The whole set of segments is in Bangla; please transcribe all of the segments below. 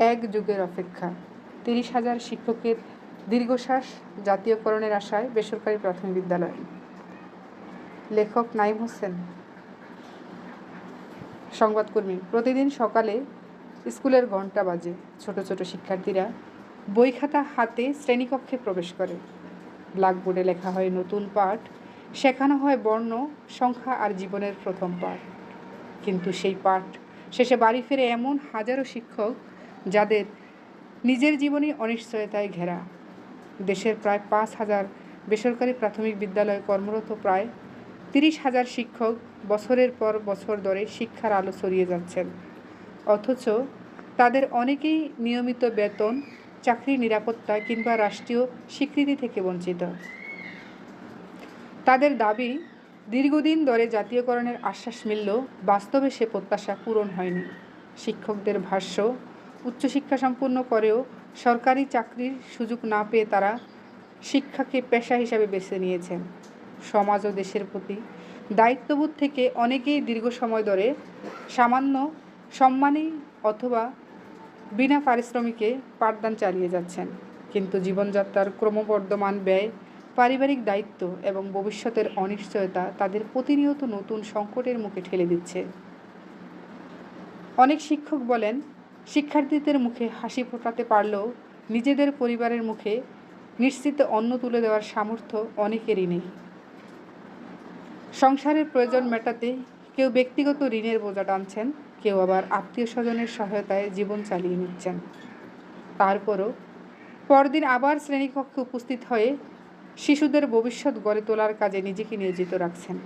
এক যুগের অপেক্ষা, ৩০,০০০ শিক্ষকের দীর্ঘশ্বাস, জাতীয়করণের আশায় বেসরকারি প্রাথমিক বিদ্যালয়। লেখক নাঈম হোসেন, সংবাদকর্মী। প্রতিদিন সকালে স্কুলের ঘণ্টা বাজে, ছোট ছোট শিক্ষার্থীরা বই খাতা হাতে শ্রেণীকক্ষে প্রবেশ করে। ব্ল্যাকবোর্ডে লেখা হয় নতুন পাঠ, শেখানো হয় বর্ণ, সংখ্যা আর জীবনের প্রথম পাঠ। কিন্তু সেই পাঠ শেষে বাড়ি ফিরে এমন হাজারো শিক্ষক যাদের নিজের জীবনই অনিশ্চয়তায় ঘেরা। দেশের প্রায় ৫,০০০ বেসরকারি প্রাথমিক বিদ্যালয়ে কর্মরত প্রায় ৩০,০০০ শিক্ষক বছরের পর বছর ধরে শিক্ষার আলো ছড়িয়ে যাচ্ছেন, অথচ তাদের অনেকেই নিয়মিত বেতন, চাকরির নিরাপত্তা কিংবা রাষ্ট্রীয় স্বীকৃতি থেকে বঞ্চিত। তাদের দাবি, দীর্ঘদিন ধরে জাতীয়করণের আশ্বাস মিললেও বাস্তবে সে প্রত্যাশা পূরণ হয়নি। শিক্ষকদের ভাষ্য, উচ্চশিক্ষা সম্পূর্ণ করেও সরকারি চাকরির সুযোগ না পেয়ে তারা শিক্ষাকে পেশা হিসাবে বেছে নিয়েছেন। সমাজ ও দেশের প্রতি দায়িত্ববোধ থেকে অনেকেই দীর্ঘ সময় ধরে সামান্য সম্মানী অথবা বিনা পারিশ্রমিকে পাঠদান চালিয়ে যাচ্ছেন। কিন্তু জীবনযাত্রার ক্রমবর্ধমান ব্যয়, পারিবারিক দায়িত্ব এবং ভবিষ্যতের অনিশ্চয়তা তাদের প্রতিনিয়ত নতুন সংকটের মুখে ঠেলে দিচ্ছে। অনেক শিক্ষক বলেন, শিক্ষার্থীদের মুখে হাসি ফোটাতে পারলেও নিজেদের পরিবারের মুখে নিশ্চিত অন্ন তুলে দেওয়ার সামর্থ্য অনেকেরই নেই। সংসারের প্রয়োজন মেটাতে কেউ ব্যক্তিগত ঋণের বোঝা টানছেন, কেউ আবার আত্মীয় স্বজনের সহায়তায় জীবন চালিয়ে নিচ্ছেন। তারপরও পরদিন আবার শ্রেণীকক্ষে উপস্থিত হয়ে শিশুদের ভবিষ্যৎ গড়ে তোলার কাজে নিজেকে নিয়োজিত রাখছেন।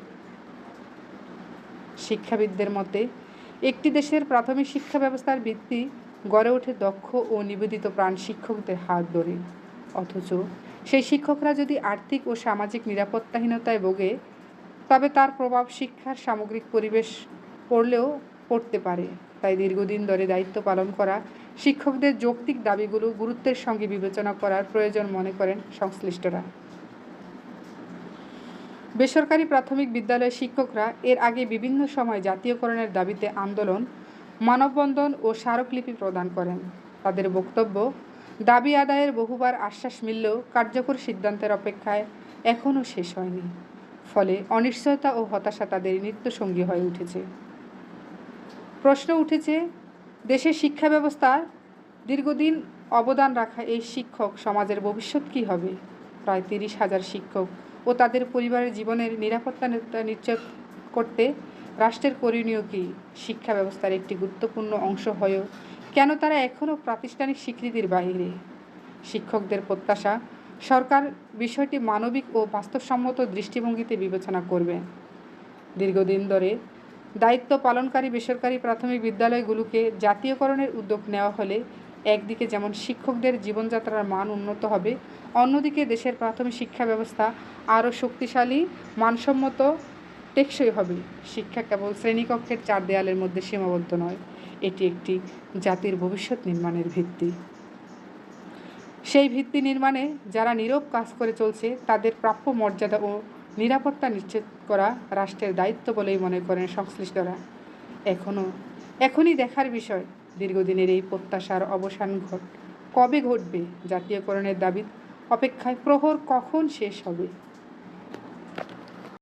শিক্ষাবিদদের মতে, একটি দেশের প্রাথমিক শিক্ষা ব্যবস্থার ভিত্তি গড়ে ওঠে দক্ষ ও নিবেদিত প্রাণ শিক্ষকদের হাত ধরে। অথচ সেই শিক্ষকরা যদি আর্থিক ও সামাজিক নিরাপত্তাহীনতায় ভোগে, তবে তার প্রভাব শিক্ষার সামগ্রিক পরিবেশ পড়লেও পড়তে পারে। তাই দীর্ঘদিন ধরে দায়িত্ব পালন করা শিক্ষকদের যৌক্তিক দাবিগুলো গুরুত্বের সঙ্গে বিবেচনা করার প্রয়োজন মনে করেন সংশ্লিষ্টরা। বেসরকারি প্রাথমিক বিদ্যালয়ের শিক্ষকরা এর আগে বিভিন্ন সময় জাতীয়করণের দাবিতে আন্দোলন, মানববন্ধন ও স্মারকলিপি প্রদান করেন। তাদের বক্তব্য, দাবি আদায়ের বহুবার আশ্বাস মিললেও কার্যকর সিদ্ধান্তের অপেক্ষায় এখনও শেষ হয়নি। ফলে অনিশ্চয়তা ও হতাশা তাদের নিত্যসঙ্গী হয়ে উঠেছে। প্রশ্ন উঠেছে, দেশের শিক্ষা ব্যবস্থার দীর্ঘদিন অবদান রাখা এই শিক্ষক সমাজের ভবিষ্যৎ কী হবে? প্রায় ৩০,০০০ শিক্ষক ও তাদের পরিবারের জীবনের নিরাপত্তা নিশ্চিত করতে রাষ্ট্রের করণীয় কী? শিক্ষা ব্যবস্থার একটি গুরুত্বপূর্ণ অংশ হয়েও কেন তারা এখনও প্রাতিষ্ঠানিক স্বীকৃতির বাইরে? শিক্ষকদের প্রত্যাশা, সরকার বিষয়টি মানবিক ও বাস্তবসম্মত দৃষ্টিভঙ্গিতে বিবেচনা করবে। দীর্ঘদিন ধরে দায়িত্ব পালনকারী বেসরকারি প্রাথমিক বিদ্যালয়গুলোকে জাতীয়করণের উদ্যোগ নেওয়া হলে একদিকে যেমন শিক্ষকদের জীবনযাত্রার মান উন্নত হবে, অন্যদিকে দেশের প্রাথমিক শিক্ষা ব্যবস্থা আরও শক্তিশালী, মানসম্মত, টেকসই হবে। শিক্ষা কেবল শ্রেণীকক্ষের ৪ দেয়ালের মধ্যে সীমাবদ্ধ নয়, এটি একটি জাতির ভবিষ্যৎ নির্মাণের ভিত্তি। সেই ভিত্তি নির্মাণে যারা নীরব কাজ করে চলছে, তাদের প্রাপ্য মর্যাদা ও নিরাপত্তা নিশ্চিত করা রাষ্ট্রের দায়িত্ব বলেই মনে করেন সংশ্লিষ্টরা। এখনই দেখার বিষয়, দীর্ঘদিনের এই প্রত্যাশার অবসান কবে ঘটবে? জাতীয়করণের দাবি অপেক্ষায় প্রহর কখন শেষ হবে?